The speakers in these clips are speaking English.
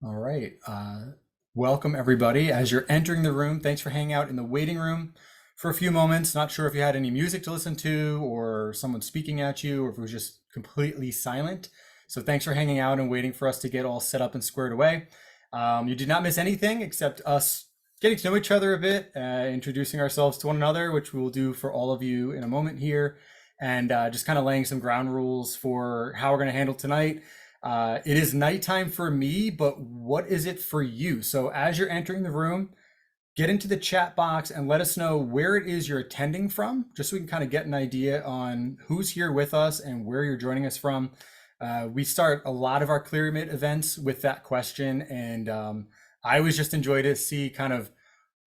All right. Welcome, everybody. As you're entering the room, thanks for hanging out in the waiting room for a few moments. Not sure if you had any music to listen to or someone speaking at you or if it was just completely silent. So thanks for hanging out and waiting for us to get all set up and squared away. You did not miss anything except us getting to know each other a bit, introducing ourselves to one another, which we will do for all of you in a moment here, and just kind of laying some ground rules for how we're going to handle tonight. It is nighttime for me, but what is it for you? So as you're entering the room, get into the chat box and let us know where it is you're attending from, just so we can kind of get an idea on who's here with us and where you're joining us from. We start a lot of our Clear events with that question, and I always just enjoy to see kind of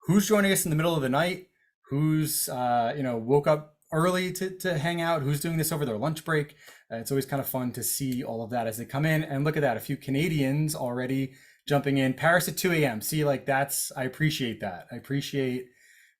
who's joining us in the middle of the night, who's woke up early to hang out, who's doing this over their lunch break. It's always kind of fun to see all of that as they come in. And look at that, a few Canadians already jumping in. Paris at 2 a.m. See, like I appreciate that. I appreciate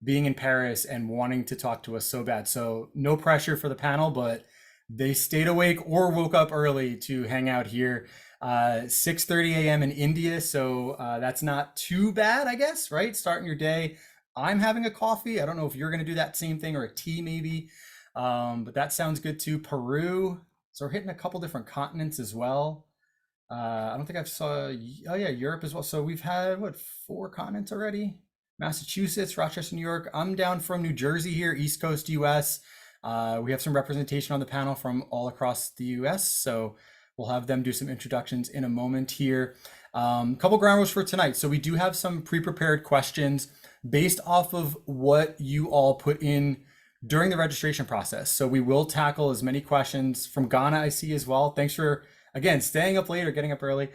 being in Paris and wanting to talk to us so bad. So no pressure for the panel, but they stayed awake or woke up early to hang out here. 6:30 a.m. in India, so that's not too bad, I guess, right? Starting your day. I'm having a coffee. I don't know if you're going to do that same thing or a tea maybe, but that sounds good too. Peru. So we're hitting a couple different continents as well. I don't think I've saw. Oh yeah, Europe as well. So we've had what, 4 continents already? Massachusetts, Rochester, New York. I'm down from New Jersey here, East Coast, U.S. We have some representation on the panel from all across the U.S. So we'll have them do some introductions in a moment here. Couple ground rules for tonight. So we do have some pre-prepared questions based off of what you all put in during the registration process. So we will tackle as many questions from Ghana, I see as well. Thanks for, again, staying up late or getting up early.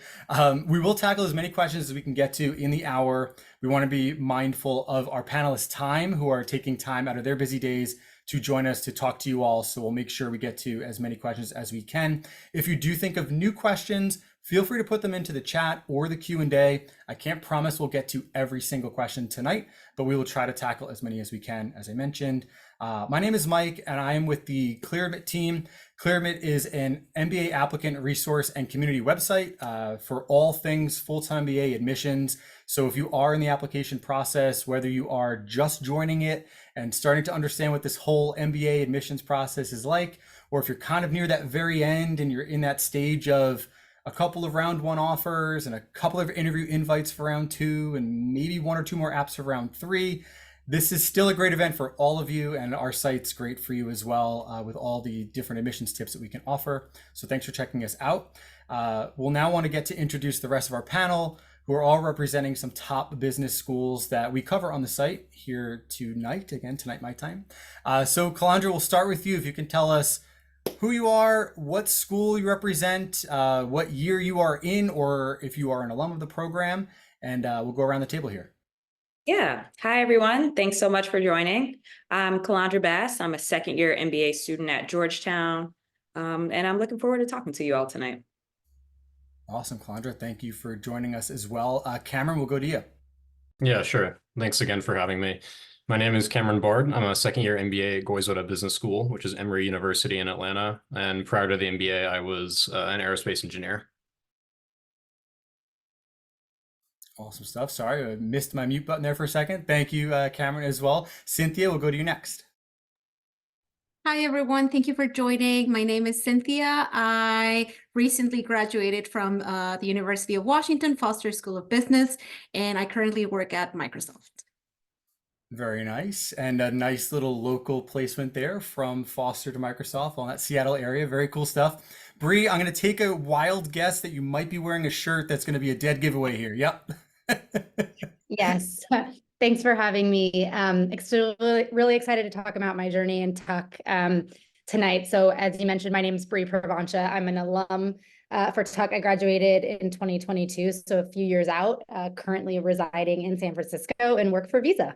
We will tackle as many questions as we can get to in the hour. We want to be mindful of our panelists' time, who are taking time out of their busy days to join us to talk to you all. So we'll make sure we get to as many questions as we can. If you do think of new questions, feel free to put them into the chat or the Q&A. I can't promise we'll get to every single question tonight, but we will try to tackle as many as we can, as I mentioned. My name is Mike, and I am with the ClearMit team. ClearMit is an MBA applicant resource and community website for all things full-time MBA admissions. So if you are in the application process, whether you are just joining it and starting to understand what this whole MBA admissions process is like, or if you're kind of near that very end and you're in that stage of a couple of round 1 offers and a couple of interview invites for round 2 and maybe 1 or 2 more apps for round 3, this is still a great event for all of you, and our site's great for you as well, with all the different admissions tips that we can offer. So thanks for checking us out. We'll now want to get to introduce the rest of our panel, who are all representing some top business schools that we cover on the site here tonight. Again, tonight my time. So Kilandra, we'll start with you. If you can tell us who you are, what school you represent, what year you are in, or if you are an alum of the program, and we'll go around the table here. Yeah. Hi, everyone. Thanks so much for joining. I'm Kilandra Bass. I'm a second-year MBA student at Georgetown, and I'm looking forward to talking to you all tonight. Awesome, Kilandra. Thank you for joining us as well. Cameron, we'll go to you. Yeah, sure. Thanks again for having me. My name is Cameron Bard. I'm a second-year MBA at Goizueta Business School, which is Emory University in Atlanta. And prior to the MBA, I was an aerospace engineer. Awesome stuff. Sorry, I missed my mute button there for a second. Thank you, Cameron, as well. Cynthia, we'll go to you next. Hi, everyone. Thank you for joining. My name is Cynthia. I recently graduated from the University of Washington Foster School of Business, and I currently work at Microsoft. Very nice. And a nice little local placement there from Foster to Microsoft on that Seattle area. Very cool stuff. Bree, I'm going to take a wild guess that you might be wearing a shirt that's going to be a dead giveaway here. Yep. Yes. Thanks for having me. Really excited to talk about my journey in Tuck tonight. So as you mentioned, my name is Provancha. I'm an alum for Tuck. I graduated in 2022, so a few years out, currently residing in San Francisco and work for Visa.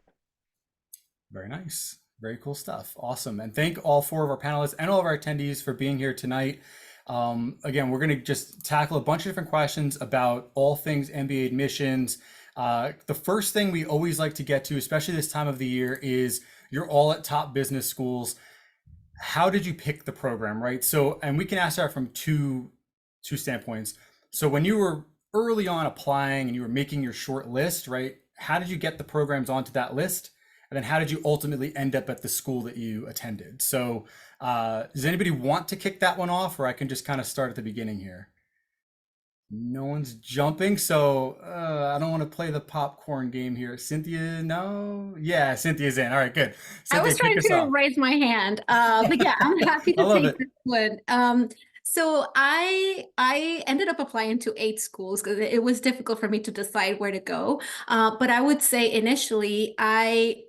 Very nice. Very cool stuff. Awesome. And thank all 4 of our panelists and all of our attendees for being here tonight. Again, we're going to just tackle a bunch of different questions about all things MBA admissions. The first thing we always like to get to, especially this time of the year, is you're all at top business schools. How did you pick the program, right? So, and we can ask that from two standpoints. So when you were early on applying and you were making your short list, right? How did you get the programs onto that list? And then how did you ultimately end up at the school that you attended? So does anybody want to kick that one off, or I can just kind of start at the beginning here? No one's jumping, so I don't want to play the popcorn game here. Cynthia, no? Yeah, Cynthia's in. All right, good. I Cynthia, was kick trying us to off. raise my hand, but yeah, I'm happy I to love take it. this one. So I ended up applying to 8 schools because it was difficult for me to decide where to go. But I would say initially I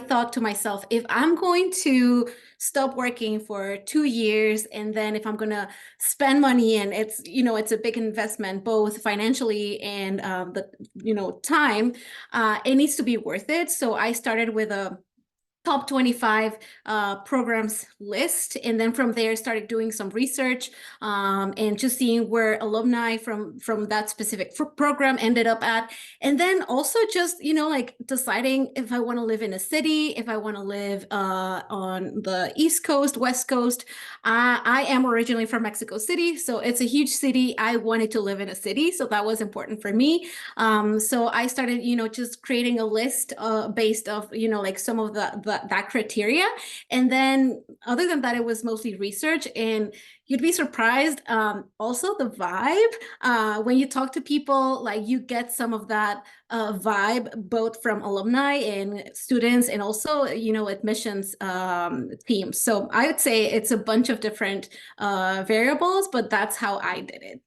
thought to myself, if I'm going to stop working for 2 years, and then if I'm gonna spend money, and it's a big investment both financially and the time, it needs to be worth it. So I started with a top 25 programs list, and then from there started doing some research, and just seeing where alumni from that specific program ended up at, and then also just like deciding if I want to live in a city, if I want to live on the East Coast, West Coast. I am originally from Mexico City, so it's a huge city. I wanted to live in a city, so that was important for me. So I started, just creating a list based off, like some of that criteria. And then other than that, it was mostly research. And you'd be surprised, also the vibe. When you talk to people, like you get some of that vibe, both from alumni and students, and also, admissions teams. So I would say it's a bunch of different variables, but that's how I did it.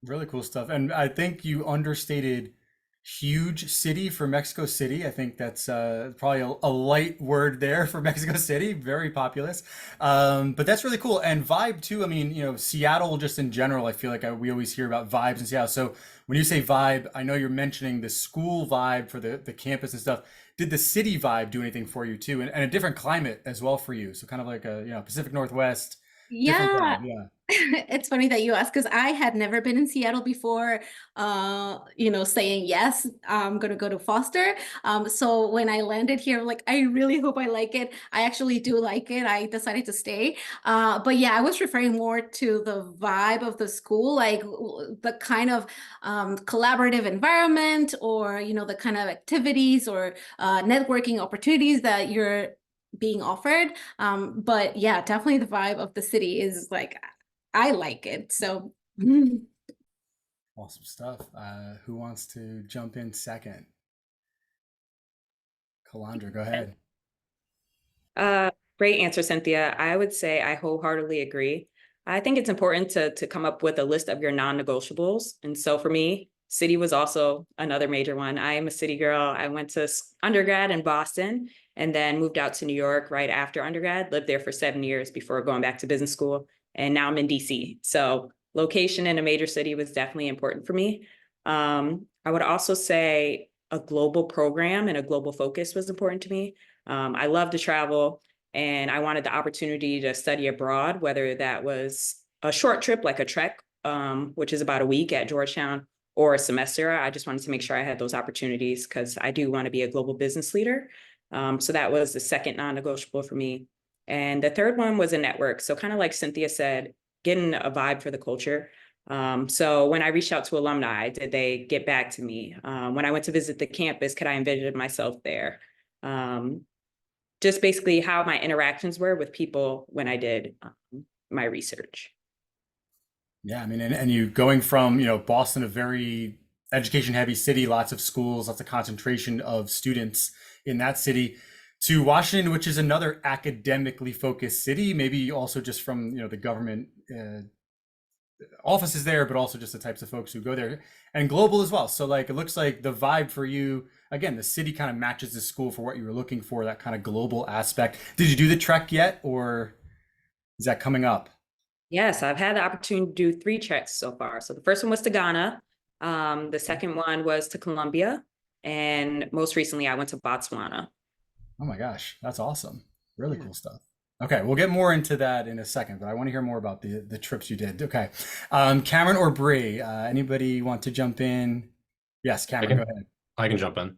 Really cool stuff. And I think you understated huge city for Mexico City. I think that's probably a light word there for Mexico City. Very populous. But that's really cool. And vibe too. I mean, Seattle just in general, I feel like we always hear about vibes in Seattle. So when you say vibe, I know you're mentioning the school vibe for the campus and stuff. Did the city vibe do anything for you too? And a different climate as well for you. So kind of like a, Pacific Northwest, different Yeah. vibe. Yeah. It's funny that you ask, because I had never been in Seattle before, saying yes, I'm gonna go to Foster. So when I landed here, like, I really hope I like it. I actually do like it. I decided to stay. But yeah, I was referring more to the vibe of the school, like the kind of collaborative environment, or, the kind of activities or networking opportunities that you're being offered. But yeah, definitely the vibe of the city is like, I like it. So Awesome stuff. Who wants to jump in second? Kilandra, go ahead. Great answer, Cynthia. I would say I wholeheartedly agree. I think it's important to come up with a list of your non-negotiables. And so for me, city was also another major one. I am a city girl. I went to undergrad in Boston and then moved out to New York right after undergrad, lived there for 7 years before going back to business school. And now I'm in DC. So location in a major city was definitely important for me. I would also say a global program and a global focus was important to me. I love to travel, and I wanted the opportunity to study abroad, whether that was a short trip like a trek, which is about a week at Georgetown, or a semester. I just wanted to make sure I had those opportunities because I do want to be a global business leader. So that was the second non-negotiable for me. And the third one was a network. So kind of like Cynthia said, getting a vibe for the culture. So when I reached out to alumni, did they get back to me? When I went to visit the campus, could I envision myself there? Just basically how my interactions were with people when I did my research. Yeah, I mean, and you going from, Boston, a very education heavy city, lots of schools, lots of concentration of students in that city, to Washington, which is another academically focused city, maybe also just from, the government offices there, but also just the types of folks who go there, and global as well. So like, it looks like the vibe for you, again, the city kind of matches the school for what you were looking for, that kind of global aspect. Did you do the trek yet, or is that coming up? Yes, I've had the opportunity to do 3 treks so far. So the first one was to Ghana. The second one was to Colombia. And most recently, I went to Botswana. Oh my gosh, that's awesome. Really cool stuff. Okay, we'll get more into that in a second, but I want to hear more about the trips you did. Okay. Cameron or Bree, anybody want to jump in? Yes, Cameron, go ahead. I can jump in.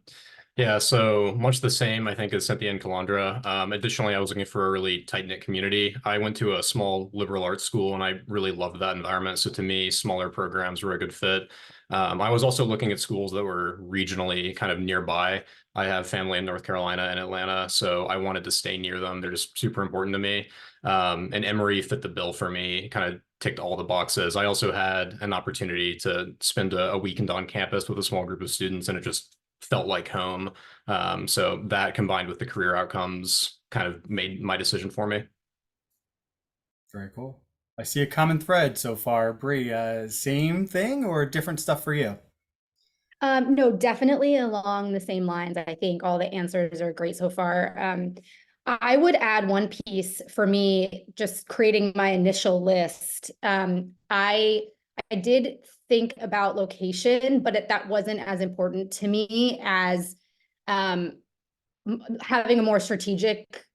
Yeah, so much the same, I think, as Cynthia and Kilandra. Additionally, I was looking for a really tight-knit community. I went to a small liberal arts school and I really loved that environment. So to me, smaller programs were a good fit. I was also looking at schools that were regionally kind of nearby. I have family in North Carolina and Atlanta, so I wanted to stay near them. They're just super important to me. And Emory fit the bill for me, kind of ticked all the boxes. I also had an opportunity to spend a weekend on campus with a small group of students, and it just felt like home. So that combined with the career outcomes kind of made my decision for me. Very cool. I see a common thread so far. Bree, same thing or different stuff for you? No, definitely along the same lines. I think all the answers are great so far. I would add one piece for me, just creating my initial list. I did think about location, but that wasn't as important to me as having a more strategic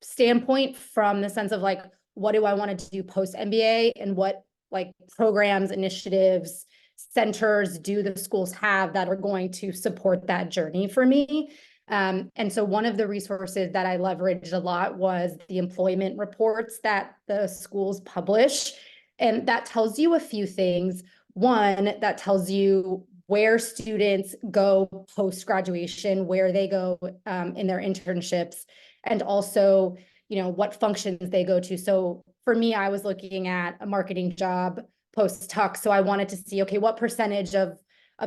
standpoint from the sense of like, what do I want to do post MBA and what like programs, initiatives, centers do the schools have that are going to support that journey for me. And so one of the resources that I leveraged a lot was the employment reports that the schools publish. And that tells you a few things. One, that tells you where students go post-graduation, where they go in their internships, and also, you know, what functions they go to. So for me, I was looking at a marketing job post-Tuck. So I wanted to see, okay, what percentage of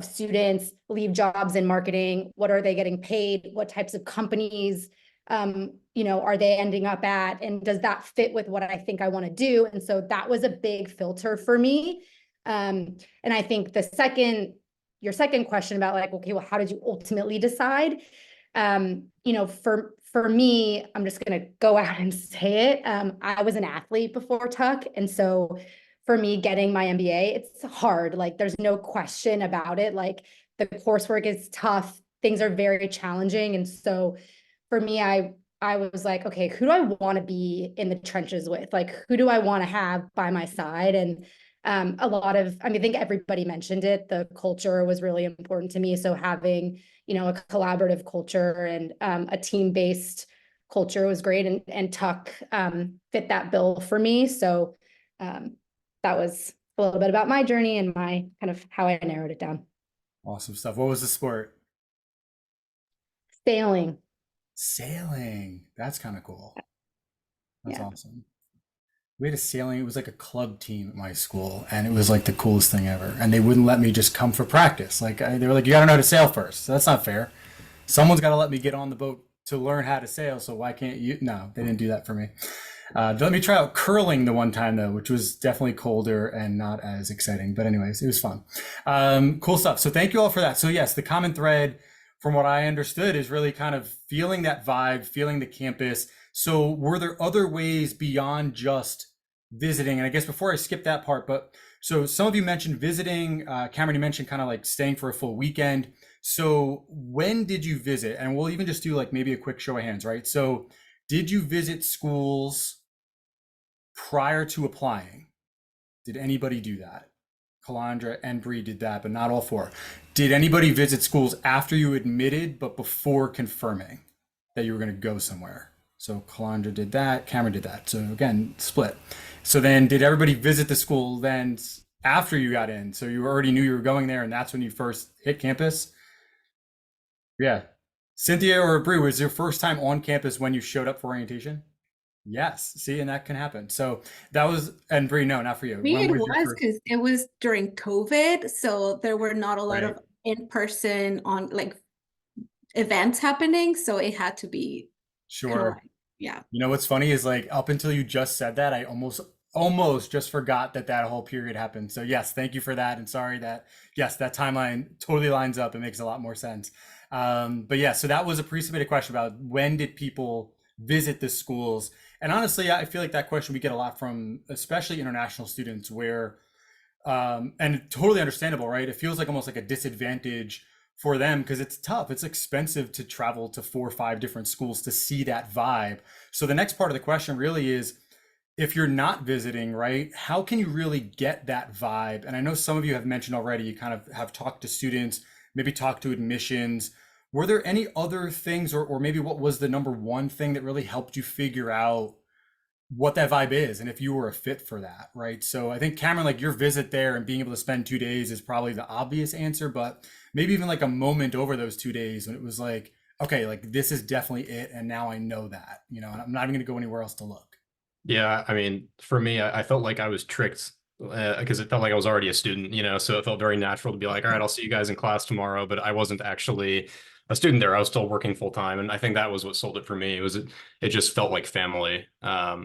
students leave jobs in marketing? What are they getting paid? What types of companies, you know, are they ending up at? And does that fit with what I think I want to do? And so that was a big filter for me. And I think your second question about like, okay, well, how did you ultimately decide? You know, for me, I'm just going to go out and say it. I was an athlete before Tuck. And so for me, getting my MBA, it's hard. Like, there's no question about it. Like, the coursework is tough. Things are very challenging. And so for me, I was like, okay, who do I want to be in the trenches with? Like, who do I want to have by my side? And a lot of, I mean, I think everybody mentioned it. The culture was really important to me. So having, you know, a collaborative culture and a team-based culture was great. And Tuck fit that bill for me. So that was a little bit about my journey and my kind of how I narrowed it down. Awesome stuff. What was the sport? Sailing. Sailing. That's kind of cool. That's Yeah. awesome. We had a sailing, it was like a club team at my school, and it was like the coolest thing ever. And they wouldn't let me just come for practice. Like, they were like, you got to know how to sail first. So that's not fair. Someone's got to let me get on the boat to learn how to sail. So why can't you? No, they didn't do that for me. They let me try out curling the one time though, which was definitely colder and not as exciting. But anyways, it was fun. Cool stuff. So thank you all for that. So yes, the common thread from what I understood is really kind of feeling that vibe, feeling the campus. So were there other ways beyond just visiting? And I guess before I skip that part, but so some of you mentioned visiting, Cameron, you mentioned kind of like staying for a full weekend. So when did you visit? And we'll even just do like maybe a quick show of hands, right? So did you visit schools prior to applying? Did anybody do that? Kilandra and Bree did that, but not all four. Did anybody visit schools after you admitted, but before confirming that you were going to go somewhere? So Kilandra did that, Cameron did that. So again, split. So then did everybody visit the school then after you got in? So you already knew you were going there and that's when you first hit campus? Yeah. Cynthia or Bree, was your first time on campus when you showed up for orientation? Yes. See, and that can happen. So that was, and Bree, no, not for you. Me, When it was your was first? because it was during COVID, so there were not a lot Right. of in-person on like events happening, so it had to be Sure. correct. Yeah. You know what's funny is like up until you just said that, I almost just forgot that that whole period happened. So yes, thank you for that. And sorry that, yes, that timeline totally lines up. It makes a lot more sense. But yeah, so that was a pre-submitted question about when did people visit the schools? And honestly, I feel like that question we get a lot from especially international students where, and totally understandable, right? It feels like almost like a disadvantage for them because it's tough. It's expensive to travel to 4 or 5 different schools to see that vibe. So the next part of the question really is, if you're not visiting, right, how can you really get that vibe? And I know some of you have mentioned already, you kind of have talked to students, maybe talked to admissions. Were there any other things, or maybe what was the number one thing that really helped you figure out what that vibe is and if you were a fit for that, right? So I think Cameron, like your visit there and being able to spend 2 days is probably the obvious answer, but maybe even like a moment over those 2 days when it was like, okay, like this is definitely it, and now I know that, you know, and I'm not even going to go anywhere else to look. Yeah, I mean, for me, I felt like I was tricked because it felt like I was already a student, you know, so it felt very natural to be like, all right, I'll see you guys in class tomorrow, but I wasn't actually a student there. I was still working full time, and I think that was what sold it for me. It just felt like family.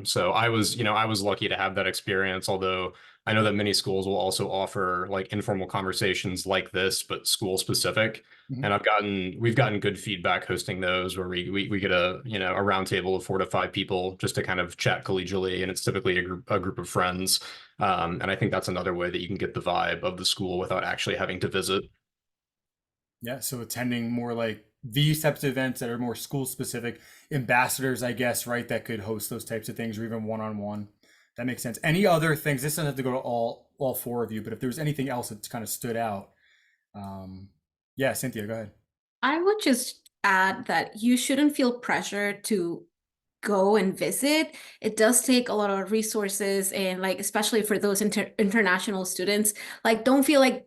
So I was, you know, I was lucky to have that experience, although I know that many schools will also offer like informal conversations like this, but school specific. Mhm. And we've gotten good feedback hosting those where we get a, you know, a round table of 4 to 5 people just to kind of chat collegially, and it's typically a group of friends. And I think that's another way that you can get the vibe of the school without actually having to visit. Yeah, so attending more like these types of events that are more school specific, ambassadors, I guess, right, that could host those types of things, or even one-on-one. That makes sense. Any other things? This doesn't have to go to all four of you, but if there was anything else that kind of stood out, um, yeah, Cynthia, go ahead. I would just add that you shouldn't feel pressure to go and visit. It does take a lot of resources, and like especially for those international students, like don't feel like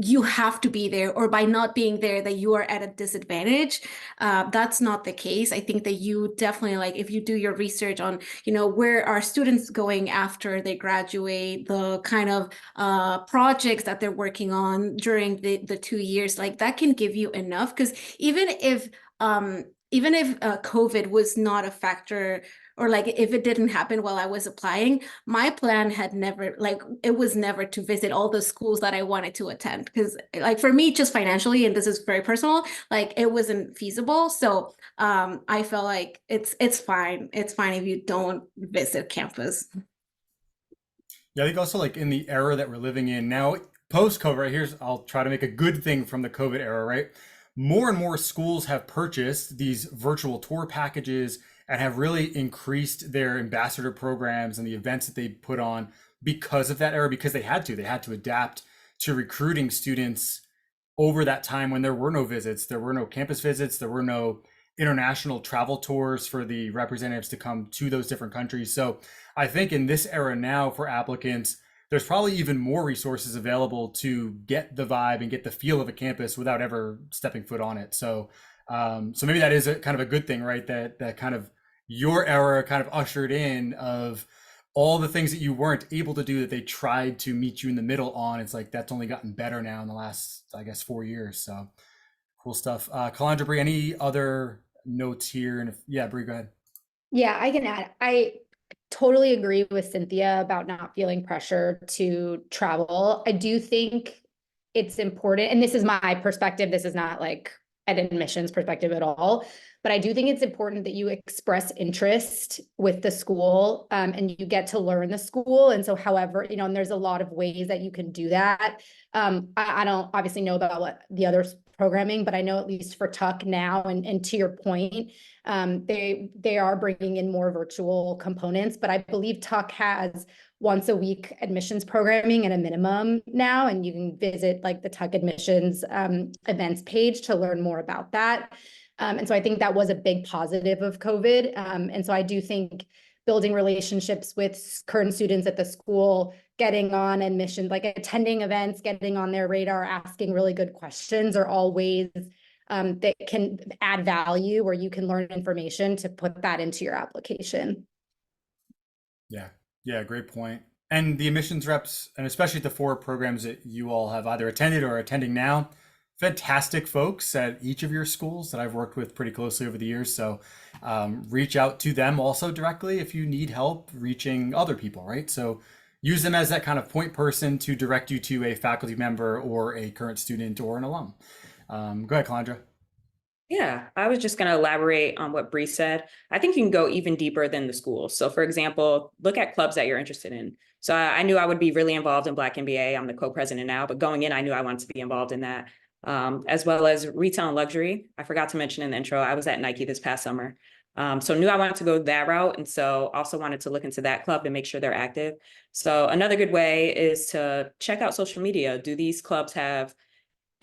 you have to be there, or by not being there that you are at a disadvantage. That's not the case. I think that you definitely, like if you do your research on, you know, where are students going after they graduate, the kind of projects that they're working on during the 2 years, like that can give you enough. Because even if COVID was not a factor, or like if it didn't happen while I was applying, my plan had never, like it was never to visit all the schools that I wanted to attend. Because like for me, just financially, and this is very personal, like it wasn't feasible. So I felt like it's fine. It's fine if you don't visit campus. Yeah, I think also like in the era that we're living in now, post COVID, right? I'll try to make a good thing from the COVID era, right? More and more schools have purchased these virtual tour packages and have really increased their ambassador programs and the events that they put on because of that era, because they had to. They had to adapt to recruiting students over that time when there were no visits, there were no campus visits, there were no international travel tours for the representatives to come to those different countries. So I think in this era now for applicants, there's probably even more resources available to get the vibe and get the feel of a campus without ever stepping foot on it. So, so maybe that is a kind of a good thing, right? That kind of your era kind of ushered in of all the things that you weren't able to do that they tried to meet you in the middle on. It's like that's only gotten better now in the last, I guess, 4 years. So cool stuff. Kilandra, Bree, any other notes here? And if, yeah, Bree, go ahead. Yeah, I can add. I totally agree with Cynthia about not feeling pressure to travel. I do think it's important, and this is my perspective. This is not like an admissions perspective at all, but I do think it's important that you express interest with the school, and you get to learn the school. And so however, you know, and there's a lot of ways that you can do that. I don't obviously know about what the other programming, but I know at least for Tuck now, and to your point, they are bringing in more virtual components, but I believe Tuck has once a week admissions programming at a minimum now, and you can visit like the Tuck admissions events page to learn more about that. And so I think that was a big positive of COVID. And so I do think building relationships with current students at the school, getting on admission, like attending events, getting on their radar, asking really good questions are all ways that can add value, where you can learn information to put that into your application. Yeah, yeah, great point. And the admissions reps, and especially the 4 programs that you all have either attended or are attending now, fantastic folks at each of your schools that I've worked with pretty closely over the years. So reach out to them also directly if you need help reaching other people, right? So use them as that kind of point person to direct you to a faculty member or a current student or an alum. Go ahead, Kilandra. Yeah, I was just going to elaborate on what Bree said. I think you can go even deeper than the school. So for example, look at clubs that you're interested in. So I knew I would be really involved in Black MBA. I'm the co-president now, but going in, I knew I wanted to be involved in that, as well as retail and luxury. I forgot to mention in the intro, I was at Nike this past summer. So knew I wanted to go that route. And so also wanted to look into that club to make sure they're active. So another good way is to check out social media. Do these clubs have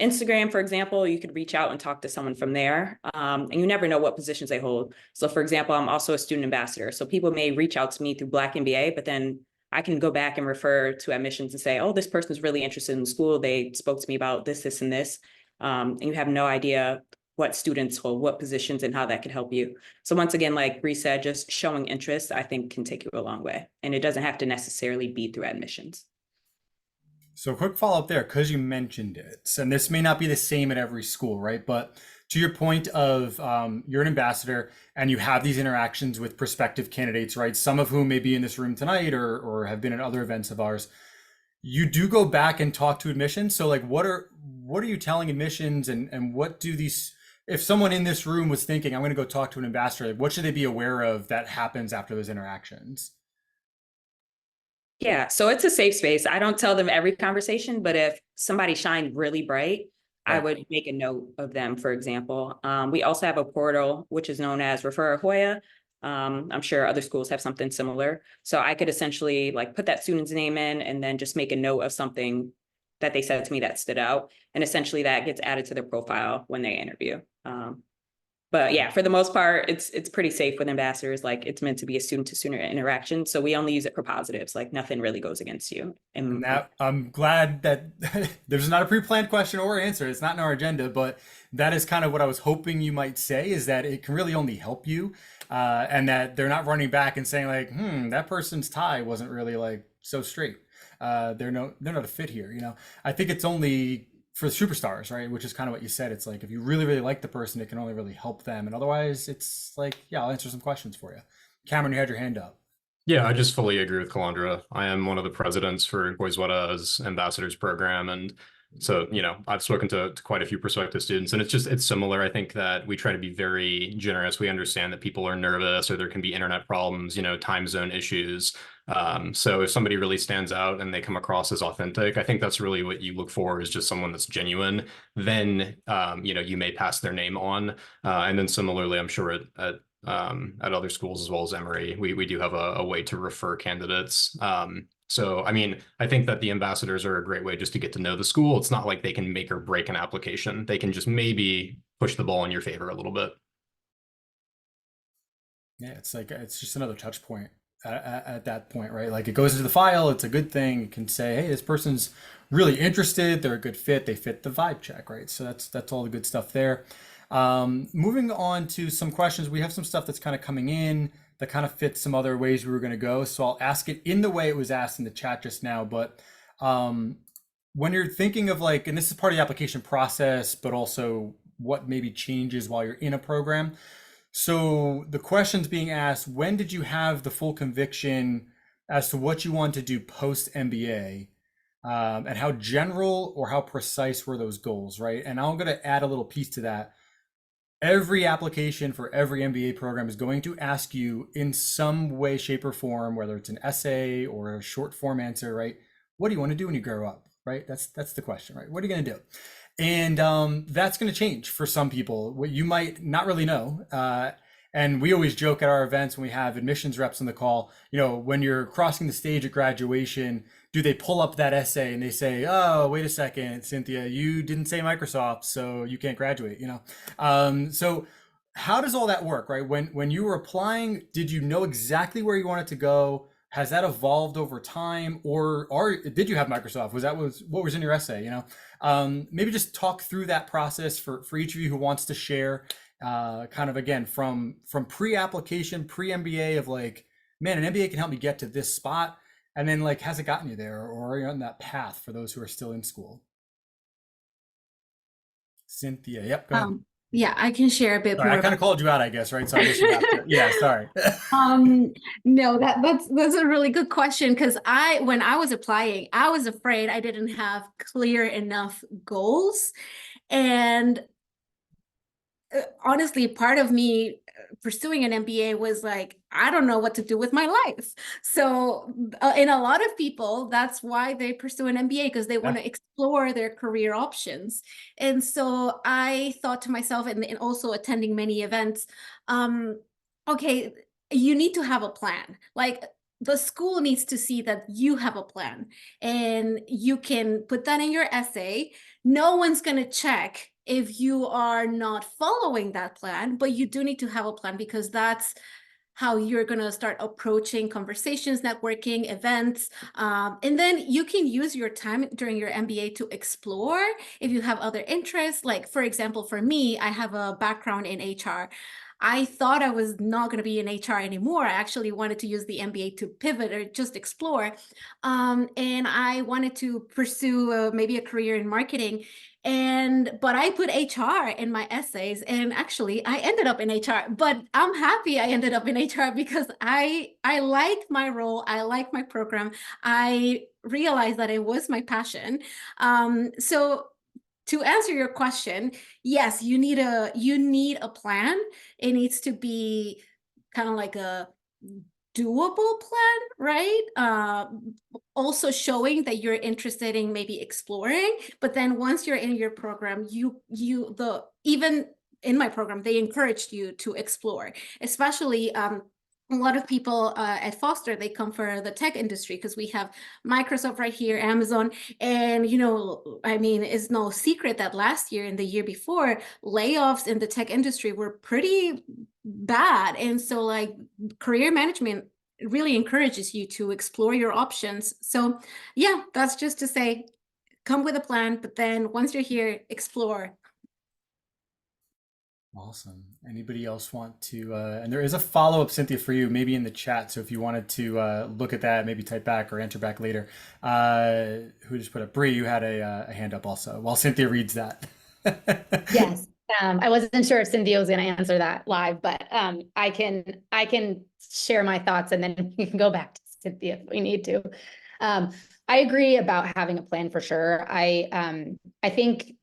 Instagram, for example, you could reach out and talk to someone from there. And you never know what positions they hold. So for example, I'm also a student ambassador. So people may reach out to me through Black MBA, but then I can go back and refer to admissions and say, oh, this person is really interested in school. They spoke to me about this, this, and this. And you have no idea what students hold, what positions, and how that could help you. So once again, like Bree said, just showing interest, I think, can take you a long way. And it doesn't have to necessarily be through admissions. So quick follow-up there, because you mentioned it, and this may not be the same at every school, right? But to your point of you're an ambassador and you have these interactions with prospective candidates, right? Some of whom may be in this room tonight or have been at other events of ours. You do go back and talk to admissions. So like, what are you telling admissions, and what do these, if someone in this room was thinking, I'm going to go talk to an ambassador, like what should they be aware of that happens after those interactions? Yeah, so it's a safe space. I don't tell them every conversation, but if somebody shined really bright, I would make a note of them, for example. We also have a portal, which is known as Refer a Hoya. I'm sure other schools have something similar. So I could essentially like put that student's name in and then just make a note of something that they said to me that stood out. And essentially that gets added to their profile when they interview. But yeah, for the most part, it's pretty safe with ambassadors. Like it's meant to be a student-to-student interaction. So we only use it for positives. Like nothing really goes against you. And that, I'm glad that there's not a pre-planned question or answer. It's not in our agenda, but that is kind of what I was hoping you might say, is that it can really only help you, and that they're not running back and saying like, that person's tie wasn't really like so straight. They're not a fit here. You know, I think it's only for the superstars, right? Which is kind of what you said. It's like, if you really, really like the person, it can only really help them. And otherwise it's like, yeah, I'll answer some questions for you. Cameron, you had your hand up. Yeah, I just fully agree with Kilandra. I am one of the presidents for Goizueta's ambassadors program. And so, you know, I've spoken to quite a few prospective students, and it's similar. I think that we try to be very generous. We understand that people are nervous, or there can be internet problems, you know, time zone issues. So if somebody really stands out and they come across as authentic, I think that's really what you look for, is just someone that's genuine. Then, you know, you may pass their name on. And then similarly, I'm sure at other schools as well as Emory, we do have a way to refer candidates. So, I mean, I think that the ambassadors are a great way just to get to know the school. It's not like they can make or break an application. They can just maybe push the ball in your favor a little bit. Yeah, it's like, it's just another touch point at that point, right? Like it goes into the file, it's a good thing. You can say, hey, this person's really interested, they're a good fit, they fit the vibe check, right? So that's all the good stuff there. Moving on to some questions, we have some stuff that's kind of coming in that kind of fits some other ways we were going to go. So I'll ask it in the way it was asked in the chat just now. But when you're thinking of like, and this is part of the application process, but also what maybe changes while you're in a program. So the question's being asked, when did you have the full conviction as to what you want to do post MBA? And how general or how precise were those goals, right? And I'm going to add a little piece to that. Every application for every MBA program is going to ask you in some way, shape, or form, whether it's an essay or a short form answer, right? What do you want to do when you grow up, right? That's the question, right? What are you going to do? And that's going to change for some people. What you might not really know. And we always joke at our events when we have admissions reps on the call, you know, when you're crossing the stage at graduation, do they pull up that essay and they say, oh, wait a second, Cynthia, you didn't say Microsoft, so you can't graduate, you know? So how does all that work, right? When you were applying, did you know exactly where you wanted to go? Has that evolved over time, or did you have Microsoft? What was in your essay, you know? Maybe just talk through that process for each of you who wants to share, kind of again, from pre-application, pre-MBA of like, man, an MBA can help me get to this spot. And then like, has it gotten you there, or are you on that path for those who are still in school? Cynthia, yep, go ahead. Yeah, I can share a bit more. I kind of called you out, I guess, right? So I guess you have to, yeah, sorry. No, that's a really good question, because when I was applying, I was afraid I didn't have clear enough goals. And honestly, part of me pursuing an MBA was like, I don't know what to do with my life. So in a lot of people, that's why they pursue an MBA, because they want to explore their career options. And so I thought to myself, and also attending many events, okay, you need to have a plan. Like, the school needs to see that you have a plan, and you can put that in your essay. No one's going to check if you are not following that plan, but you do need to have a plan, because that's how you're going to start approaching conversations, networking, events. And then you can use your time during your MBA to explore if you have other interests. Like, for example, for me, I have a background in HR. I thought I was not going to be in HR anymore. I actually wanted to use the MBA to pivot or just explore. And I wanted to pursue maybe a career in marketing. But I put HR in my essays, and actually I ended up in HR. But I'm happy I ended up in HR, because I like my role. I like my program. I realized that it was my passion. So to answer your question, yes, you need a plan. It needs to be kind of like a doable plan, right? Also showing that you're interested in maybe exploring. But then once you're in your program, even in my program, they encouraged you to explore, especially a lot of people at Foster, they come for the tech industry, because we have Microsoft right here, Amazon. And, I mean, it's no secret that last year and the year before, layoffs in the tech industry were pretty bad. And so like career management really encourages you to explore your options. So yeah, that's just to say, come with a plan, but then once you're here, explore. Awesome. Anybody else want to, and there is a follow-up, Cynthia, for you, maybe in the chat. So if you wanted to look at that, maybe type back or enter back later. Who just put up? Bree, you had a hand up also, while Cynthia reads that. Yes. I wasn't sure if Cynthia was going to answer that live, but I can share my thoughts, and then we can go back to Cynthia if we need to. I agree about having a plan for sure. I think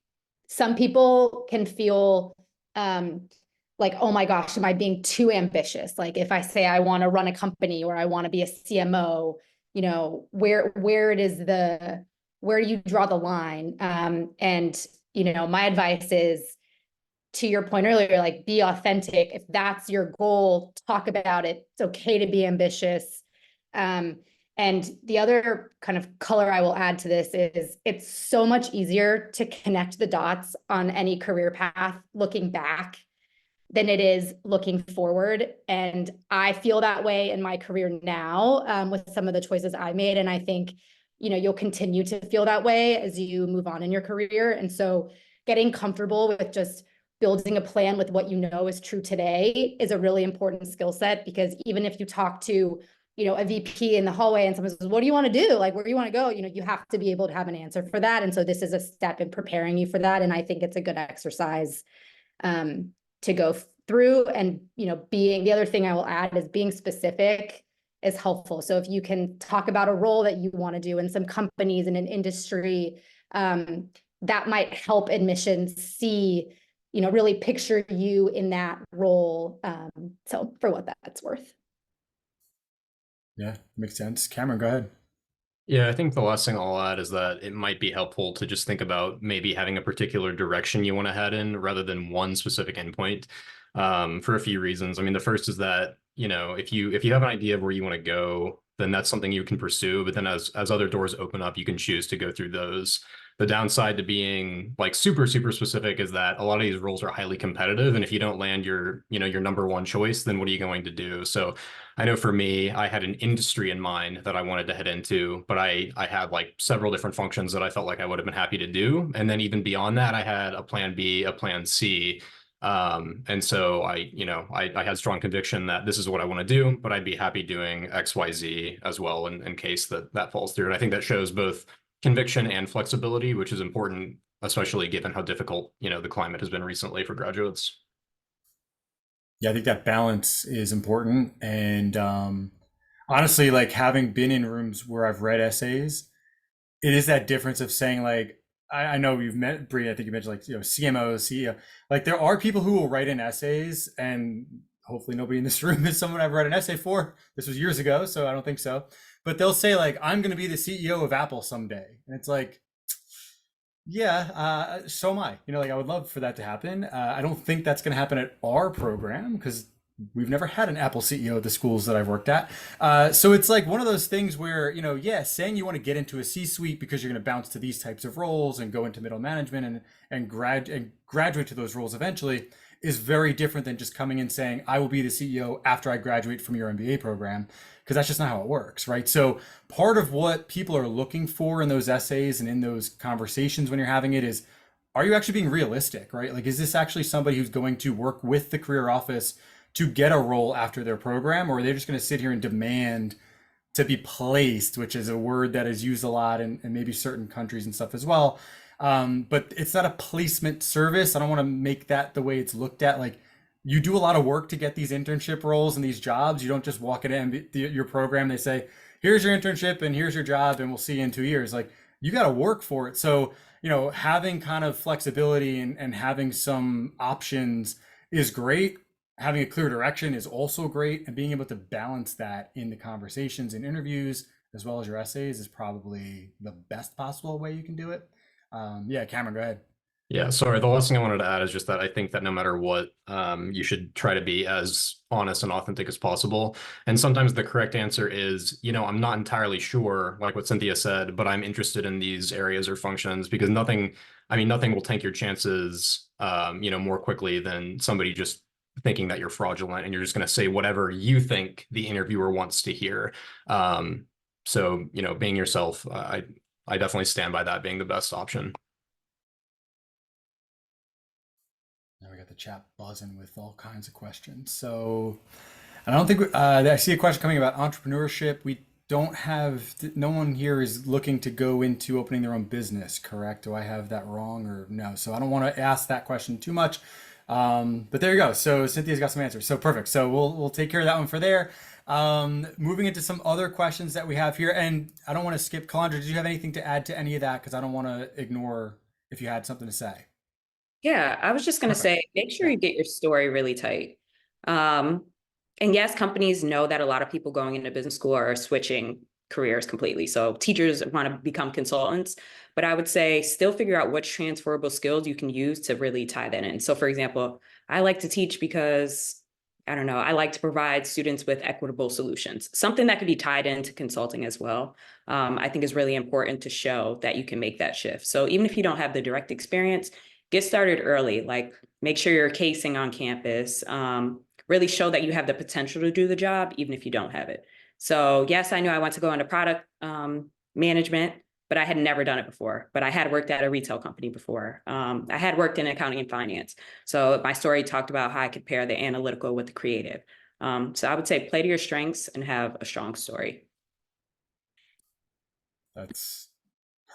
some people can feel like, oh my gosh, am I being too ambitious? Like if I say I want to run a company or I want to be a CMO, where do you draw the line? And my advice is, to your point earlier, like be authentic. If that's your goal, talk about it. It's okay to be ambitious. And the other kind of color I will add to this is it's so much easier to connect the dots on any career path looking back than it is looking forward. And I feel that way in my career now, with some of the choices I made. And I think, you'll continue to feel that way as you move on in your career. And so getting comfortable with just building a plan with what is true today is a really important skill set, because even if you talk to a VP in the hallway and someone says, what do you want to do? Like, where do you want to go? You have to be able to have an answer for that. And so this is a step in preparing you for that. And I think it's a good exercise to go through. And, the other thing I will add is being specific is helpful. So if you can talk about a role that you want to do in some companies in an industry, that might help admissions see, really picture you in that role. So for what that's worth. Yeah, makes sense. Cameron, go ahead. Yeah, I think the last thing I'll add is that it might be helpful to just think about maybe having a particular direction you want to head in rather than one specific endpoint, for a few reasons. I mean, the first is that, if you have an idea of where you want to go, then that's something you can pursue. But then as other doors open up, you can choose to go through those. The downside to being like super, super specific is that a lot of these roles are highly competitive. And if you don't land your number one choice, then what are you going to do? So I know for me, I had an industry in mind that I wanted to head into, but I had like several different functions that I felt like I would have been happy to do. And then even beyond that, I had a plan B, a plan C. And so I had strong conviction that this is what I want to do, but I'd be happy doing X, Y, Z as well in case that falls through. And I think that shows both conviction and flexibility, which is important, especially given how difficult, the climate has been recently for graduates. Yeah, I think that balance is important. And honestly, like having been in rooms where I've read essays, it is that difference of saying like, I know you've met Brie, I think you mentioned like, CMO, CEO, like there are people who will write in essays, and hopefully nobody in this room is someone I've read an essay for. This was years ago, so I don't think so. But they'll say like, I'm going to be the CEO of Apple someday. And it's like, yeah, so am I. Like I would love for that to happen. I don't think that's going to happen at our program because we've never had an Apple CEO at the schools that I've worked at. So it's like one of those things where, yeah, saying you want to get into a C-suite because you're going to bounce to these types of roles and go into middle management and graduate to those roles eventually is very different than just coming in saying, I will be the CEO after I graduate from your MBA program, because that's just not how it works, right? So part of what people are looking for in those essays and in those conversations when you're having it is, are you actually being realistic, right? Like, is this actually somebody who's going to work with the career office to get a role after their program, or are they just going to sit here and demand to be placed, which is a word that is used a lot in maybe certain countries and stuff as well. But it's not a placement service. I don't want to make that the way it's looked at. Like, you do a lot of work to get these internship roles and these jobs. You don't just walk into your program. They say, here's your internship and here's your job and we'll see you in 2 years. Like, you got to work for it. So, having kind of flexibility and having some options is great. Having a clear direction is also great. And being able to balance that in the conversations and interviews, as well as your essays, is probably the best possible way you can do it. Yeah, Cameron, go ahead. Yeah, sorry. The last thing I wanted to add is just that I think that no matter what, you should try to be as honest and authentic as possible. And sometimes the correct answer is, I'm not entirely sure, like what Cynthia said, but I'm interested in these areas or functions, because nothing will tank your chances, more quickly than somebody just thinking that you're fraudulent and you're just going to say whatever you think the interviewer wants to hear. So, being yourself, I definitely stand by that being the best option. Now we got the chat buzzing with all kinds of questions. So I don't think I see a question coming about entrepreneurship. We don't have, no one here is looking to go into opening their own business, correct? Do I have that wrong or no? So I don't want to ask that question too much. But there you go. So Cynthia's got some answers. So perfect. So we'll take care of that one for there. Moving into some other questions that we have here, and I don't want to skip. Kilandra, did you have anything to add to any of that? Because I don't want to ignore if you had something to say. Yeah, I was just going to say, make sure you get your story really tight. And yes, companies know that a lot of people going into business school are switching careers completely. So teachers want to become consultants, but I would say still figure out which transferable skills you can use to really tie that in. So for example, I like to teach because I like to provide students with equitable solutions, something that could be tied into consulting as well. I think is really important to show that you can make that shift. So even if you don't have the direct experience, get started early, like make sure you're casing on campus, really show that you have the potential to do the job, even if you don't have it. So yes, I knew I want to go into product management, but I had never done it before. But I had worked at a retail company before. I had worked in accounting and finance. So my story talked about how I could pair the analytical with the creative. So I would say play to your strengths and have a strong story. That's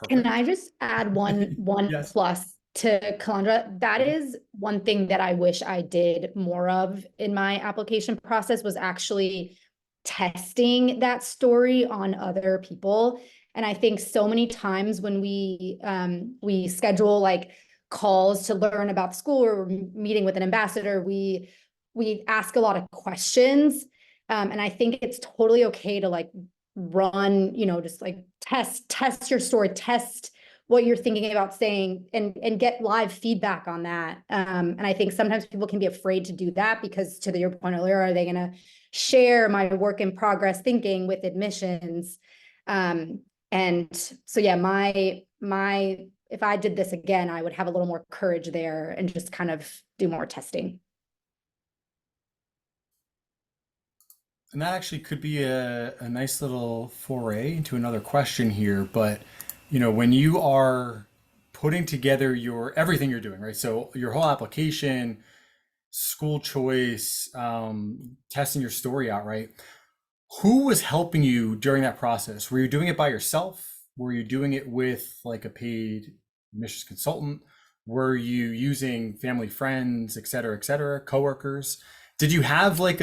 Can perfect. I just add one Yes. plus to Kilandra? That is one thing that I wish I did more of in my application process, was actually testing that story on other people. And I think so many times when we schedule like calls to learn about the school or meeting with an ambassador, we ask a lot of questions. And I think it's totally okay to like run, just like test your story, test what you're thinking about saying, and get live feedback on that. And I think sometimes people can be afraid to do that because, to your point earlier, are they going to share my work in progress thinking with admissions? And so, yeah, if I did this again, I would have a little more courage there and just kind of do more testing. And that actually could be a nice little foray into another question here. But, when you are putting together everything you're doing, right? So your whole application, school choice, testing your story out, right? Who was helping you during that process? Were you doing it by yourself? Were you doing it with like a paid admissions consultant? Were you using family, friends, et cetera, coworkers? Did you have like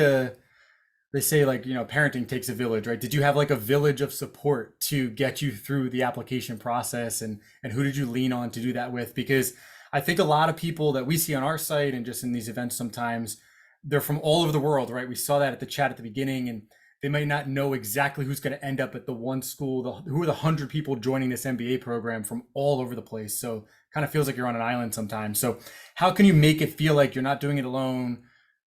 they say like, parenting takes a village, right? Did you have like a village of support to get you through the application process, and who did you lean on to do that with? Because I think a lot of people that we see on our site and just in these events sometimes, they're from all over the world, right? We saw that at the chat at the beginning, and they might not know exactly who's going to end up at the one school, who are the 100 people joining this MBA program from all over the place. So kind of feels like you're on an island sometimes. So how can you make it feel like you're not doing it alone?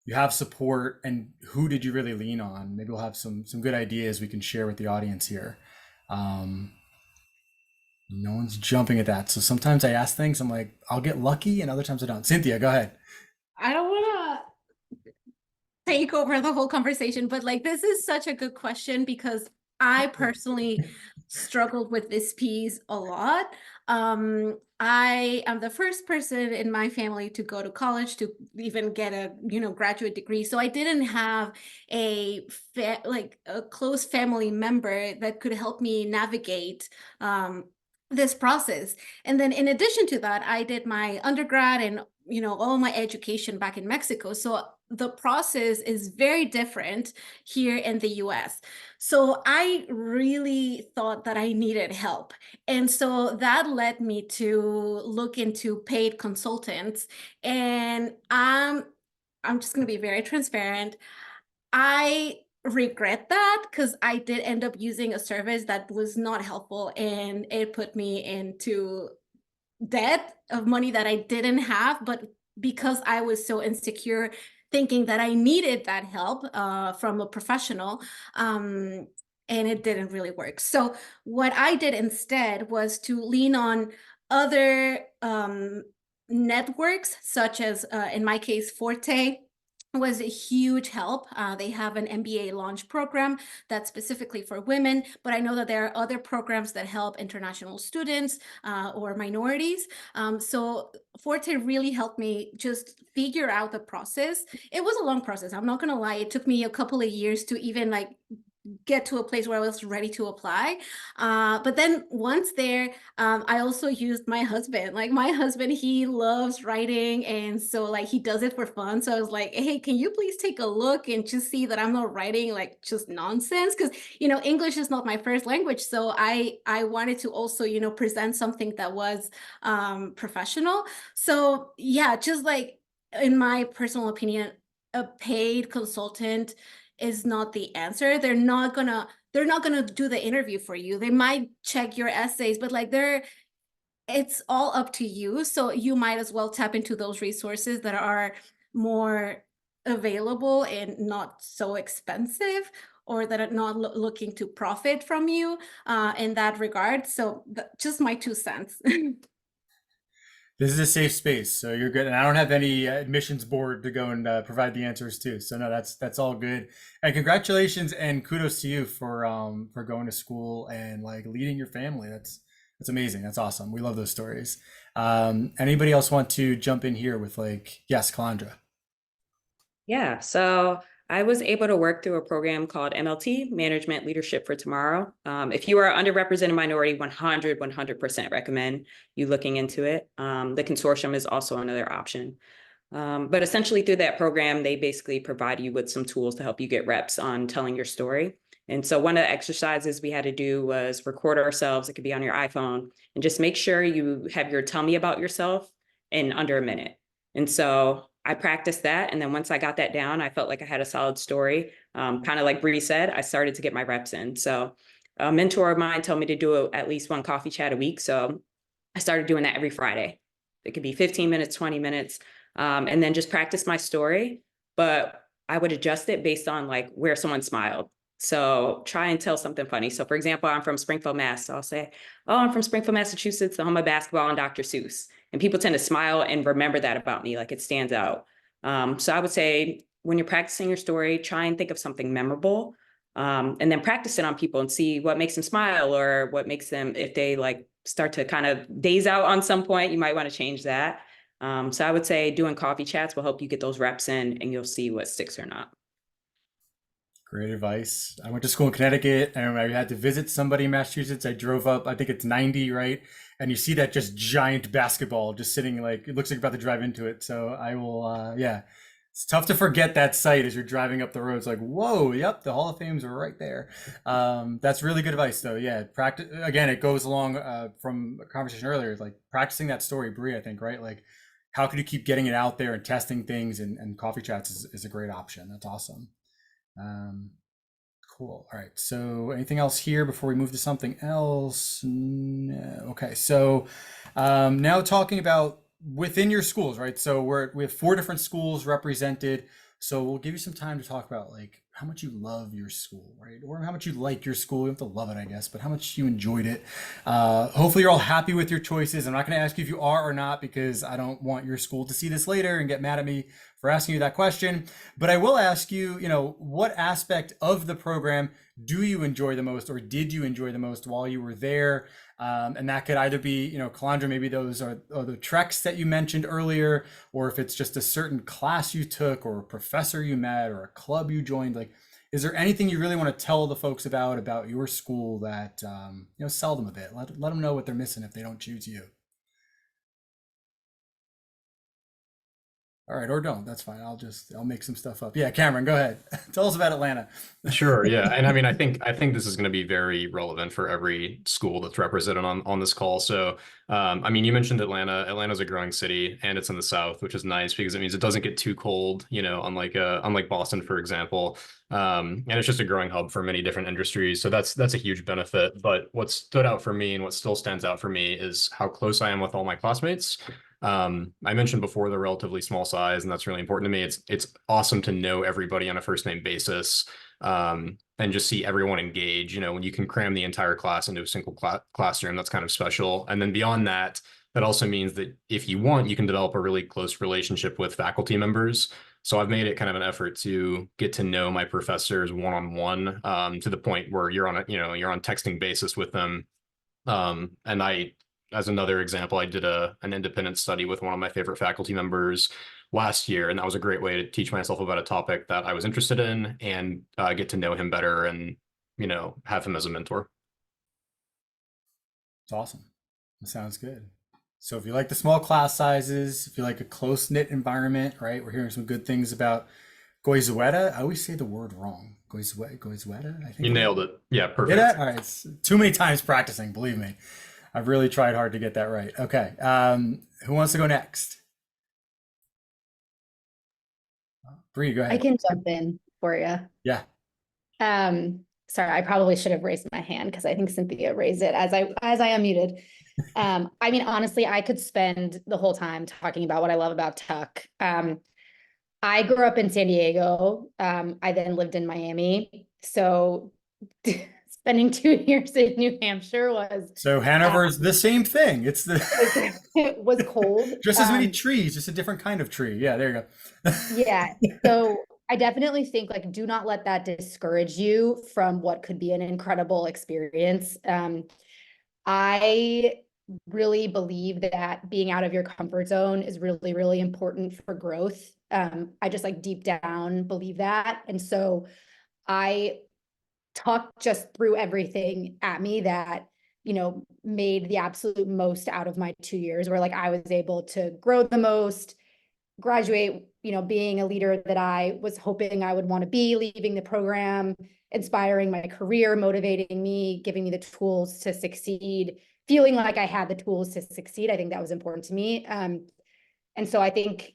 you have support, and who did you really lean on? Maybe we'll have some good ideas we can share with the audience here. No one's jumping at that. So sometimes I ask things, I'm like, I'll get lucky, and other times I don't. Cynthia, go ahead. I don't want to take over the whole conversation, but like this is such a good question because I personally struggled with this piece a lot. I am the first person in my family to go to college to even get a graduate degree. So I didn't have a close family member that could help me navigate this process. And then in addition to that, I did my undergrad and all my education back in Mexico. So the process is very different here in the US. So I really thought that I needed help. And so that led me to look into paid consultants. And I'm just going to be very transparent. I regret that because I did end up using a service that was not helpful, and it put me into debt of money that I didn't have, but because I was so insecure thinking that I needed that help from a professional, and it didn't really work. So what I did instead was to lean on other networks, such as in my case, Forte was a huge help. They have an MBA launch program that's specifically for women, but I know that there are other programs that help international students or minorities. So Forte really helped me just figure out the process. It was a long process. I'm not gonna lie. It took me a couple of years to even get to a place where I was ready to apply. But then once there, I also used my husband. Like my husband, he loves writing. And so he does it for fun. So I was like, hey, can you please take a look and just see that I'm not writing just nonsense? Because, English is not my first language. So I wanted to also, present something that was professional. So yeah, just in my personal opinion, a paid consultant is not the answer. They're not gonna do the interview for you. They might check your essays, but it's all up to you. So you might as well tap into those resources that are more available and not so expensive, or that are not looking to profit from you in that regard. So just my 2 cents. This is a safe space, so you're good. And I don't have any admissions board to go and provide the answers to. So no, that's all good. And congratulations and kudos to you for going to school and leading your family. That's amazing. That's awesome. We love those stories. Anybody else want to jump in here with yes, Kilandra? Yeah, so I was able to work through a program called MLT, Management Leadership for Tomorrow. If you are an underrepresented minority, 100% recommend you looking into it. The consortium is also another option. But essentially through that program, they basically provide you with some tools to help you get reps on telling your story. And so one of the exercises we had to do was record ourselves. It could be on your iPhone, and just make sure you have your tell me about yourself in under a minute. And so I practiced that. And then once I got that down, I felt like I had a solid story. Kind of like Bree said, I started to get my reps in. So a mentor of mine told me to do at least one coffee chat a week. So I started doing that every Friday. It could be 15 minutes, 20 minutes, and then just practice my story. But I would adjust it based on where someone smiled. So try and tell something funny. So for example, I'm from Springfield, Mass. So I'll say, oh, I'm from Springfield, Massachusetts, the home of basketball and Dr. Seuss. And people tend to smile and remember that about me, it stands out. So I would say when you're practicing your story, try and think of something memorable, and then practice it on people and see what makes them smile, or what makes them, if they start to kind of daze out on some point, you might want to change that. So I would say doing coffee chats will help you get those reps in, and you'll see what sticks or not. Great advice. I went to school in Connecticut, and I had to visit somebody in Massachusetts. I drove up, I think it's 90, right? And you see that just giant basketball just sitting, it looks like you're about to drive into it. So I will, yeah, it's tough to forget that sight as you're driving up the road. It's whoa, yep, the Hall of Fames are right there. That's really good advice, though. Yeah, practice. Again, it goes along from a conversation earlier, practicing that story, Bree, I think, right? How could you keep getting it out there and testing things, and coffee chats is a great option. That's awesome. Cool. All right. So anything else here before we move to something else? No. Okay. So now talking about within your schools, right? So we have 4 different schools represented. So we'll give you some time to talk about like how much you love your school, right? Or how much you like your school. You have to love it, I guess, but how much you enjoyed it. Hopefully you're all happy with your choices. I'm not going to ask you if you are or not, because I don't want your school to see this later and get mad at me for asking you that question. But I will ask you, what aspect of the program do you enjoy the most, or did you enjoy the most while you were there? And that could either be, Kilandra, maybe those are the treks that you mentioned earlier, or if it's just a certain class you took, or a professor you met, or a club you joined. Like, is there anything you really want to tell the folks about your school that, sell them a bit? Let them know what they're missing if they don't choose you. All right, or don't. That's fine. I'll make some stuff up. Yeah, Cameron, go ahead. Tell us about Atlanta. Sure, yeah. And I mean, I think this is going to be very relevant for every school that's represented on this call. So, I mean, you mentioned Atlanta. Atlanta's a growing city, and it's in the South, which is nice because it means it doesn't get too cold, unlike Boston, for example. And it's just a growing hub for many different industries. So that's a huge benefit. But what stood out for me and what still stands out for me is how close I am with all my classmates. I mentioned before the relatively small size, and that's really important to me. It's awesome to know everybody on a first name basis, and just see everyone engage. When you can cram the entire class into a single classroom, that's kind of special. And then beyond that, that also means that if you want, you can develop a really close relationship with faculty members. So I've made it kind of an effort to get to know my professors one-on-one, to the point where you're on texting basis with them. And as another example, I did an independent study with one of my favorite faculty members last year, and that was a great way to teach myself about a topic that I was interested in and get to know him better and, have him as a mentor. It's awesome. That sounds good. So if you like the small class sizes, if you like a close-knit environment, right? We're hearing some good things about Goizueta. I always say the word wrong. Goizueta, I think. You nailed it. Yeah, perfect. Did I? All right. It's too many times practicing, believe me. I've really tried hard to get that right. Okay. Who wants to go next? Bree, go ahead. I can jump in for you. Yeah. Sorry, I probably should have raised my hand because I think Cynthia raised it as I unmuted. I mean, honestly, I could spend the whole time talking about what I love about Tuck. I grew up in San Diego. I then lived in Miami. So spending 2 years in New Hampshire was... So Hanover's the same thing. It's it was cold. Just as many trees, just a different kind of tree. Yeah, there you go. Yeah. So I definitely think do not let that discourage you from what could be an incredible experience. I really believe that being out of your comfort zone is really, really important for growth. I just deep down believe that. And so Tuck just threw everything at me that, made the absolute most out of my 2 years, where I was able to grow the most, graduate, being a leader that I was hoping I would want to be, leaving the program, inspiring my career, motivating me, giving me the tools to succeed, feeling like I had the tools to succeed. I think that was important to me. And so I think,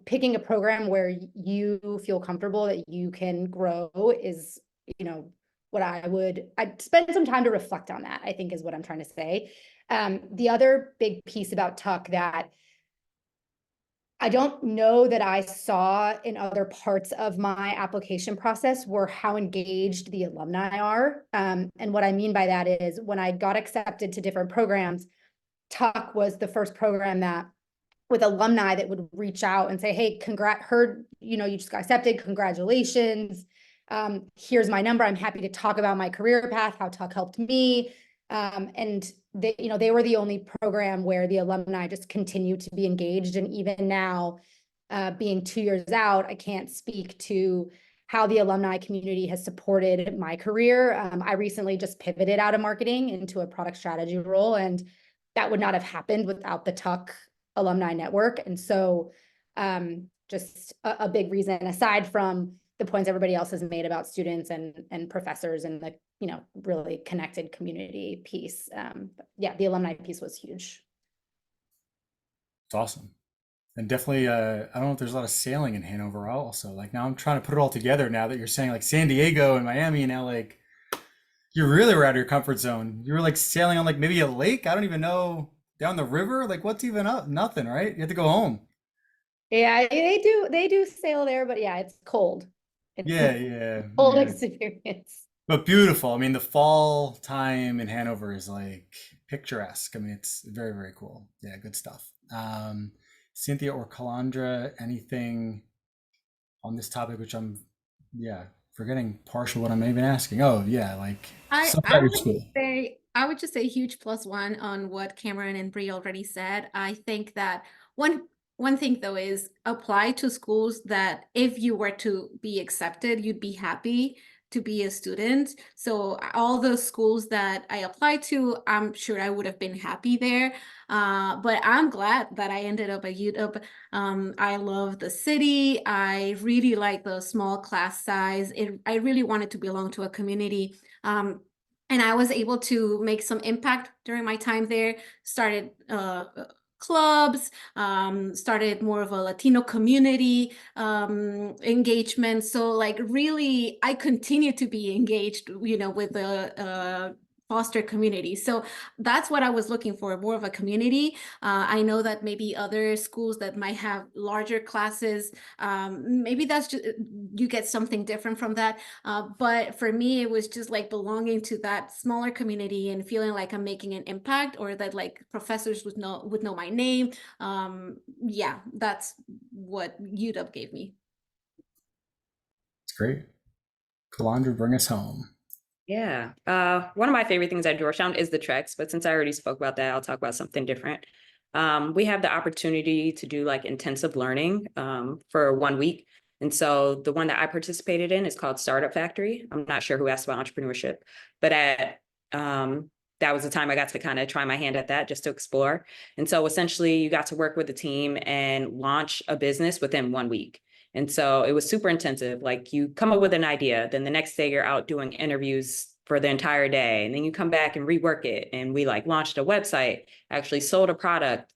picking a program where you feel comfortable that you can grow is, what I'd spend some time to reflect on that, I think is what I'm trying to say. The other big piece about Tuck that I don't know that I saw in other parts of my application process were how engaged the alumni are. And what I mean by that is when I got accepted to different programs, Tuck was the first program that with alumni that would reach out and say, hey, heard, you just got accepted, congratulations. Here's my number. I'm happy to talk about my career path, how Tuck helped me. And they were the only program where the alumni just continued to be engaged. And even now, being 2 years out, I can't speak to how the alumni community has supported my career. I recently just pivoted out of marketing into a product strategy role, and that would not have happened without the Tuck alumni network. And so just a big reason, aside from the points everybody else has made about students and professors and the really connected community piece. Yeah, the alumni piece was huge. It's awesome. And definitely, I don't know if there's a lot of sailing in Hanover also. Now I'm trying to put it all together now that you're saying San Diego and Miami, and now you really were out of your comfort zone. You were sailing on maybe a lake. I don't even know, down the river. What's even up? Nothing, right? You have to go home. Yeah, they do sail there, but yeah, it's cold. It's Yeah, a yeah, cold yeah. experience. But beautiful. I mean, the fall time in Hanover is like picturesque. I mean, it's very, very cool. Yeah, good stuff. Cynthia or Kilandra, anything on this topic, which I'm, yeah, forgetting partial what I'm even asking. Oh, yeah, like I stuff I about your would school. say I would just say huge plus one on what Cameron and Bree already said. I think that one thing though is apply to schools that if you were to be accepted, you'd be happy to be a student. So all the schools that I applied to, I'm sure I would have been happy there. But I'm glad that I ended up at UW. I love the city. I really like the small class size. I really wanted to belong to a community. And I was able to make some impact during my time there, started clubs, started more of a Latino community engagement. So like really, I continue to be engaged, with the foster community. So that's what I was looking for, more of a community. I know that maybe other schools that might have larger classes, maybe that's just, you get something different from that. But for me, it was just like belonging to that smaller community and feeling like I'm making an impact, or that like professors would know my name. Yeah, that's what UW gave me. It's great. Kilandra, bring us home. Yeah. One of my favorite things at Georgetown is the treks, but since I already spoke about that, I'll talk about something different. We have the opportunity to do like intensive learning for 1 week. And so the one that I participated in is called Startup Factory. I'm not sure who asked about entrepreneurship, but that was the time I got to kind of try my hand at that just to explore. And so essentially you got to work with a team and launch a business within 1 week. And so it was super intensive. Like you come up with an idea, then the next day you're out doing interviews for the entire day. And then you come back and rework it. And we like launched a website, actually sold a product,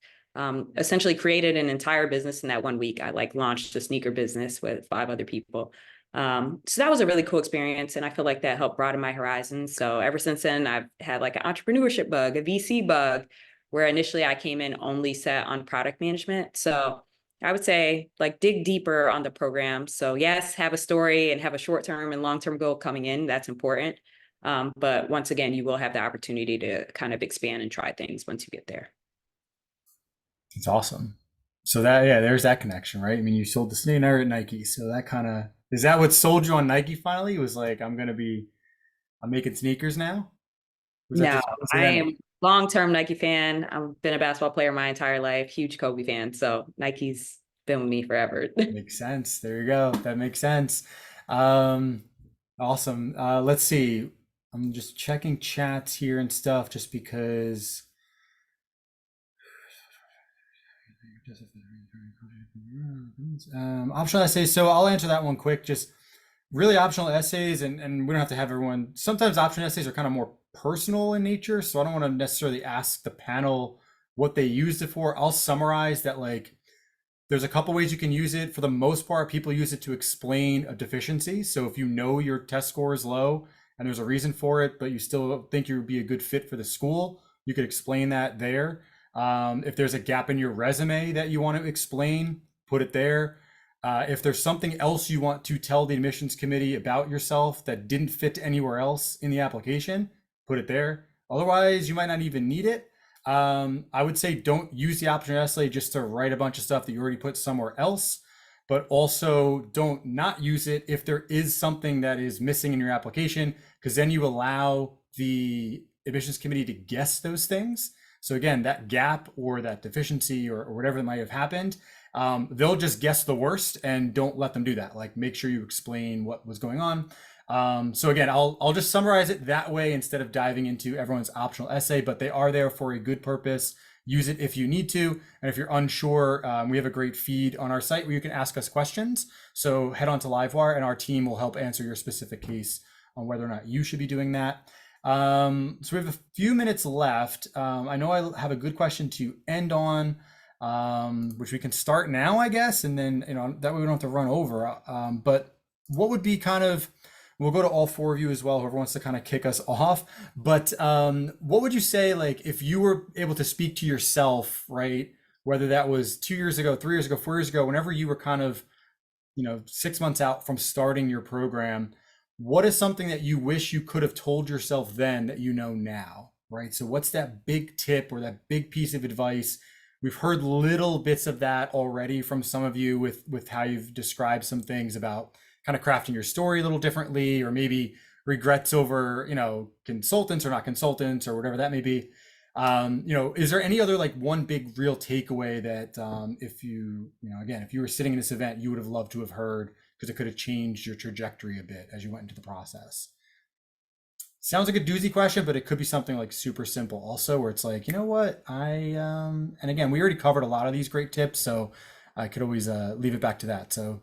essentially created an entire business in that 1 week. I like launched a sneaker business with 5 other people. So that was a really cool experience. And I feel like that helped broaden my horizons. So ever since then, I've had like an entrepreneurship bug, a VC bug, where initially I came in only set on product management. So I would say like dig deeper on the program. So yes, have a story and have a short-term and long-term goal coming in. That's important. But once again, you will have the opportunity to kind of expand and try things once you get there. It's awesome. So that, yeah, there's that connection, right? I mean, you sold the snake at Nike. So that kind of, is that what sold you on Nike finally? It was like, I'm making sneakers now? Was that No, just I coincidental? am long-term Nike fan. I've been a basketball player my entire life, huge Kobe fan. So Nike's been with me forever. Makes sense. There you go. That makes sense. Um, awesome. Let's see. I'm just checking chats here and stuff just because. Optional essays. So I'll answer that one quick. Just really optional essays, and we don't have to have everyone. Sometimes optional essays are kind of more personal in nature, so I don't want to necessarily ask the panel what they used it for. I'll summarize that like there's a couple ways you can use it. For the most part, people use it to explain a deficiency. So if you know your test score is low and there's a reason for it, but you still think you would be a good fit for the school, you could explain that there. If there's a gap in your resume that you want to explain, put it there. If there's something else you want to tell the admissions committee about yourself that didn't fit anywhere else in the application, put it there. Otherwise, you might not even need it. I would say don't use the optional essay just to write a bunch of stuff that you already put somewhere else, but also don't not use it if there is something that is missing in your application, because then you allow the admissions committee to guess those things. So again, that gap or that deficiency or whatever that might have happened, they'll just guess the worst, and don't let them do that. Like make sure you explain what was going on. So again, I'll just summarize it that way instead of diving into everyone's optional essay, but they are there for a good purpose. Use it if you need to. And if you're unsure, we have a great feed on our site where you can ask us questions. So head on to Livewire and our team will help answer your specific case on whether or not you should be doing that. So we have a few minutes left. I know I have a good question to end on, which we can start now, I guess, and then that way we don't have to run over. But what would be kind of, we'll go to all 4 of you as well, whoever wants to kind of kick us off. But what would you say, like, if you were able to speak to yourself, right, whether that was 2 years ago, 3 years ago, 4 years ago, whenever you were kind of, 6 months out from starting your program, what is something that you wish you could have told yourself then that you know now, right? So what's that big tip or that big piece of advice? We've heard little bits of that already from some of you with how you've described some things about kind of crafting your story a little differently, or maybe regrets over, consultants or not consultants or whatever that may be. Is there any other like one big real takeaway that if you, again, if you were sitting in this event, you would have loved to have heard because it could have changed your trajectory a bit as you went into the process? Sounds like a doozy question, but it could be something like super simple also, where it's like, you know what, and again, we already covered a lot of these great tips, so I could always leave it back to that. So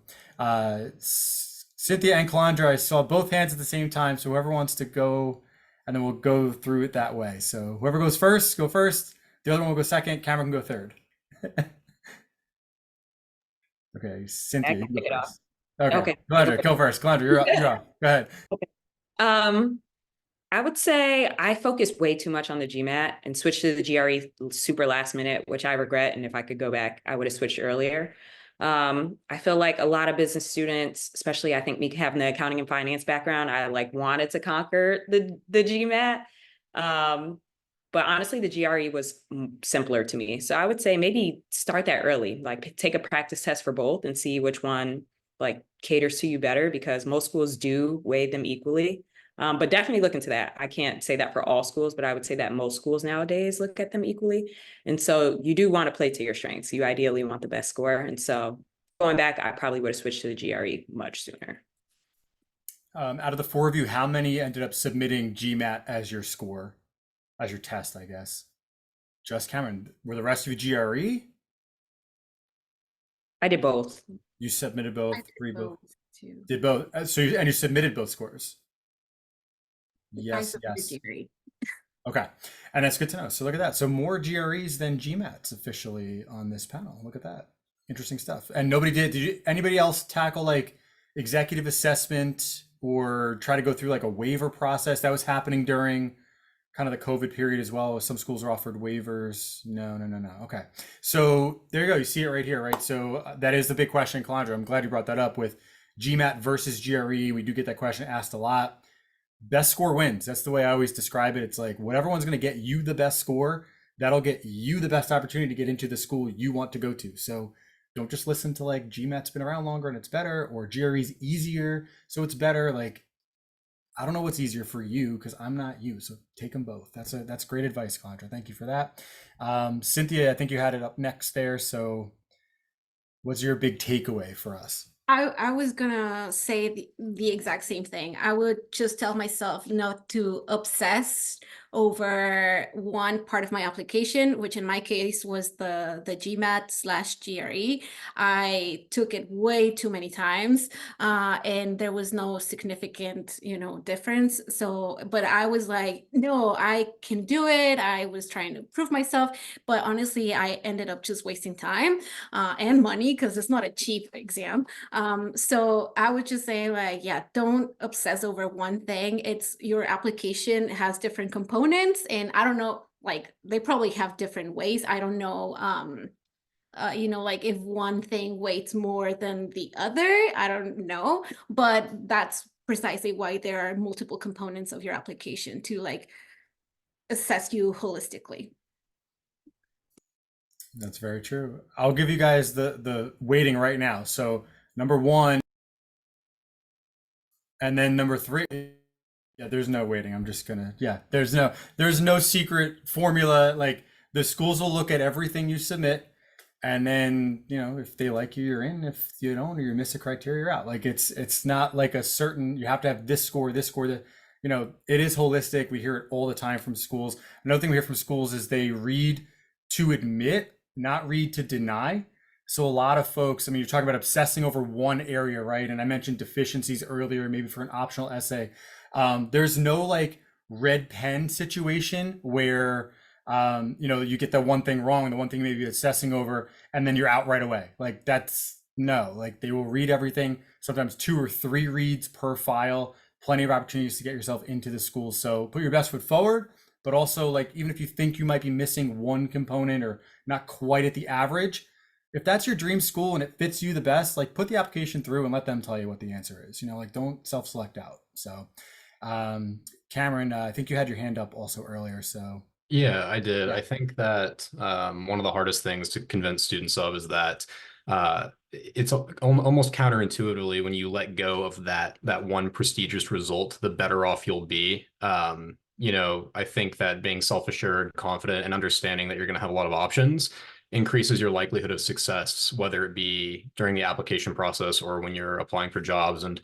Cynthia and Kilandra, I saw both hands at the same time, so whoever wants to go, and then we'll go through it that way. So whoever goes first, go first. The other one will go second. Cameron can go third. Okay, Cynthia, you can go first. Okay, Kilandra, go first. Kilandra, you're up. You're up. Go ahead. I would say I focused way too much on the GMAT and switched to the GRE super last minute, which I regret. And if I could go back, I would have switched earlier. I feel like a lot of business students, especially I think me having the accounting and finance background, I like wanted to conquer the GMAT. But honestly, the GRE was simpler to me. So I would say maybe start that early, like take a practice test for both and see which one like caters to you better, because most schools do weigh them equally. But definitely look into that. I can't say that for all schools, but I would say that most schools nowadays look at them equally. And so you do want to play to your strengths. You ideally want the best score. And so going back, I probably would have switched to the GRE much sooner. Out of the four of you, how many ended up submitting GMAT as your score, as your test, I guess? Just Cameron. Were the rest of you GRE? I did both. You submitted both, both too. did both. So you submitted both scores. Yes, yes. GRE. Okay, and that's good to know. So look at that. So more GREs than GMATs officially on this panel. Look at that. Interesting stuff. And nobody did anybody else tackle like executive assessment or try to go through like a waiver process that was happening during kind of the COVID period as well? Some schools are offered waivers. No. Okay. So there you go. You see it right here, right? So that is the big question, Kilandra. I'm glad you brought that up with GMAT versus GRE. We do get that question asked a lot. Best score wins. That's the way I always describe it. It's like whatever one's going to get you the best score, that'll get you the best opportunity to get into the school you want to go to. So don't just listen to like GMAT's been around longer and it's better, or GRE's easier, so it's better. Like, I don't know what's easier for you because I'm not you. So take them both. That's great advice, Kilandra. Thank you for that. Cynthia, I think you had it up next there. So what's your big takeaway for us? I was gonna say the exact same thing. I would just tell myself not to obsess over one part of my application, which in my case was the GMAT/GRE. I took it way too many times, and there was no significant, difference. So, but I was like, no, I can do it. I was trying to prove myself, but honestly, I ended up just wasting time and money because it's not a cheap exam. So I would just say like, yeah, don't obsess over one thing. It's your application has different components, and I don't know, like they probably have different ways. I don't know, like if one thing weights more than the other, I don't know, but that's precisely why there are multiple components of your application to like assess you holistically. That's very true. I'll give you guys the weighting right now. So number one, and then number three. Yeah, there's no waiting. I'm just gonna, there's no secret formula. Like the schools will look at everything you submit, and then, if they like you, you're in. If you don't, or you miss a criteria, you're out. Like it's not like a certain, you have to have this score, that, it is holistic. We hear it all the time from schools. Another thing we hear from schools is they read to admit, not read to deny. So a lot of folks, you're talking about obsessing over one area, right? And I mentioned deficiencies earlier, maybe for an optional essay. There's no like red pen situation where, you get the one thing wrong and the one thing maybe obsessing over, and then you're out right away. Like like they will read everything, sometimes 2 or 3 reads per file, plenty of opportunities to get yourself into the school. So put your best foot forward, but also like, even if you think you might be missing one component or not quite at the average, if that's your dream school and it fits you the best, like put the application through and let them tell you what the answer is, like don't self-select out. So, Cameron, I think you had your hand up also earlier. So Yeah, I did. yeah. I think that one of the hardest things to convince students of is that it's almost counterintuitively when you let go of that one prestigious result, the better off you'll be. I think that being self-assured, confident, and understanding that you're going to have a lot of options increases your likelihood of success, whether it be during the application process or when you're applying for jobs. And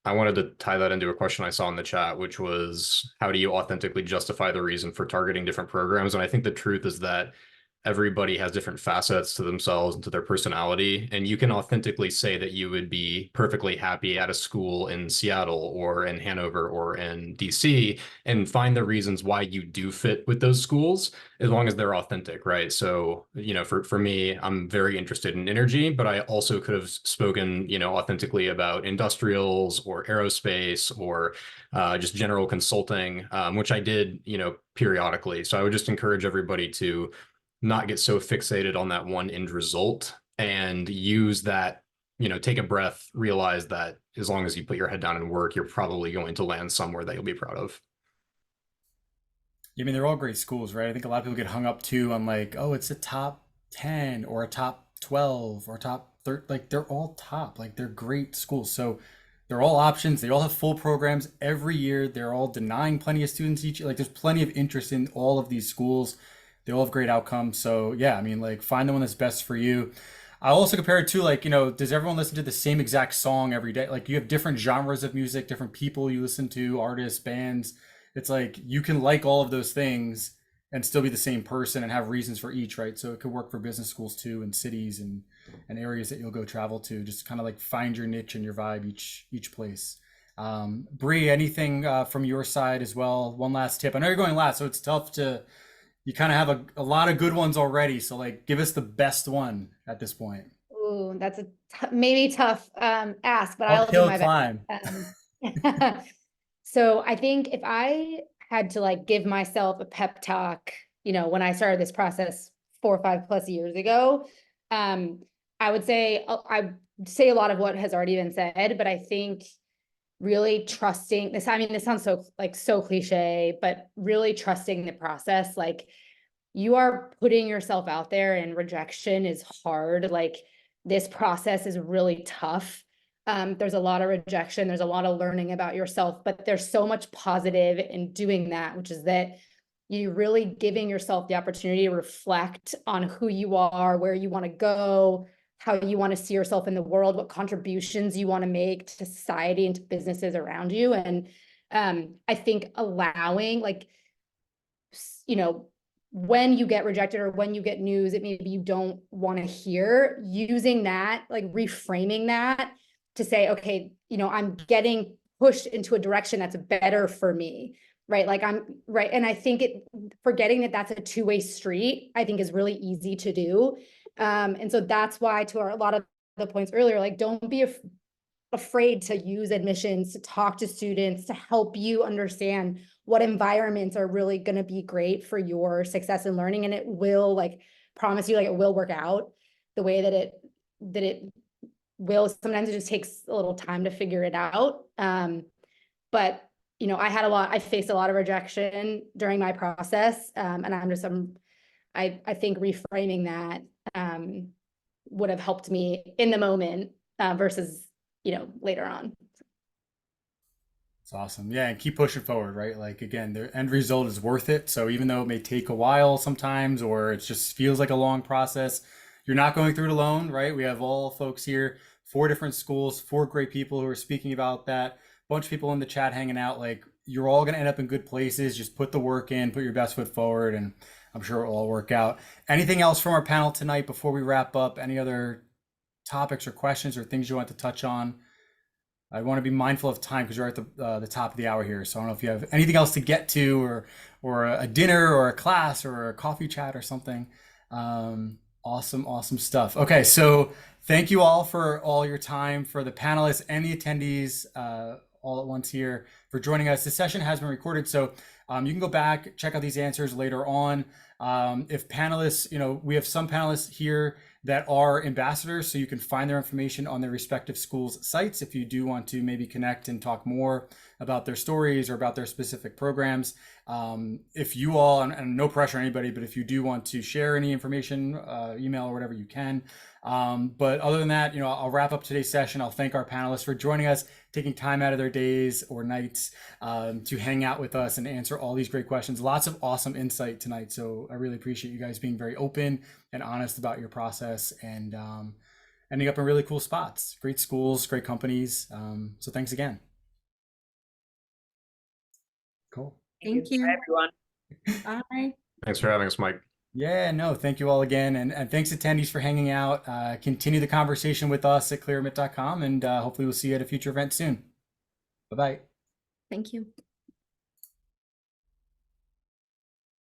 I wanted to tie that into a question I saw in the chat, which was how do you authentically justify the reason for targeting different programs? And I think the truth is that everybody has different facets to themselves and to their personality. And you can authentically say that you would be perfectly happy at a school in Seattle or in Hanover or in DC and find the reasons why you do fit with those schools as long as they're authentic, right? So, for me, I'm very interested in energy, but I also could have spoken, authentically about industrials or aerospace or just general consulting, which I did, periodically. So I would just encourage everybody to not get so fixated on that one end result and use that, take a breath, realize that as long as you put your head down and work, you're probably going to land somewhere that you'll be proud of. I mean, they're all great schools, right? I think a lot of people get hung up too on like, oh, it's a top 10 or a top 12 or top 30. Like they're all top, like they're great schools. So they're all options. They all have full programs every year. They're all denying plenty of students each year. Like there's plenty of interest in all of these schools. They all have great outcomes. So yeah, I mean, like find the one that's best for you. I also compare it to like, does everyone listen to the same exact song every day? Like you have different genres of music, different people you listen to, artists, bands. It's like you can like all of those things and still be the same person and have reasons for each, right? So it could work for business schools too, and cities and areas that you'll go travel to. Just kind of like find your niche and your vibe each place. Bree, anything from your side as well? One last tip. I know you're going last, so it's tough to. You kind of have a lot of good ones already. So like, give us the best one at this point. Ooh, that's a maybe tough ask, but I'll do Uphill my climb. best. So I think if I had to like give myself a pep talk, when I started this process 4 or 5 plus years ago, I would say I say a lot of what has already been said, but I think really trusting this. I mean, this sounds so cliche, but really trusting the process. Like you are putting yourself out there and rejection is hard. Like this process is really tough. There's a lot of rejection. There's a lot of learning about yourself, but there's so much positive in doing that, which is that you really giving yourself the opportunity to reflect on who you are, where you want to go, how you want to see yourself in the world, what contributions you want to make to society and to businesses around you. And I think allowing when you get rejected or when you get news that maybe you don't want to hear, using that, like reframing that to say, okay, I'm getting pushed into a direction that's better for me, right? Like I'm right. And I think forgetting that that's a two-way street, I think is really easy to do. And so that's why to a lot of the points earlier, like don't be afraid to use admissions, to talk to students, to help you understand what environments are really going to be great for your success in learning. And it will promise you, it will work out the way that it will. Sometimes it just takes a little time to figure it out. But I faced a lot of rejection during my process. And I think reframing that would have helped me in the moment versus, later on. It's awesome. Yeah. And keep pushing forward, right? Like again, the end result is worth it. So even though it may take a while sometimes, or it just feels like a long process, you're not going through it alone, right? We have all folks here, 4 different schools, 4 great people who are speaking about that, bunch of people in the chat hanging out. Like you're all going to end up in good places. Just put the work in, put your best foot forward, and I'm sure it'll all work out. Anything else from our panel tonight before we wrap up? Any other topics or questions or things you want to touch on? I want to be mindful of time because you're at the top of the hour here. So I don't know if you have anything else to get to, or a dinner or a class or a coffee chat or something. Awesome stuff. Okay, so thank you all for all your time, for the panelists and the attendees all at once here for joining us. This session has been recorded, so You can go back, check out these answers later on. If panelists, we have some panelists here that are ambassadors, so you can find their information on their respective schools' sites if you do want to maybe connect and talk more about their stories or about their specific programs. If you all, and no pressure on anybody, but if you do want to share any information, email or whatever, you can. But other than that, I'll wrap up today's session. I'll thank our panelists for joining us, taking time out of their days or nights to hang out with us and answer all these great questions. Lots of awesome insight tonight. So I really appreciate you guys being very open and honest about your process and ending up in really cool spots, great schools, great companies. So thanks again. Cool. Thank you. Bye, everyone. Bye. Thanks for having us, Mike. Yeah, no, thank you all again. And thanks attendees for hanging out. Continue the conversation with us at clearimit.com and hopefully we'll see you at a future event soon. Bye-bye. Thank you.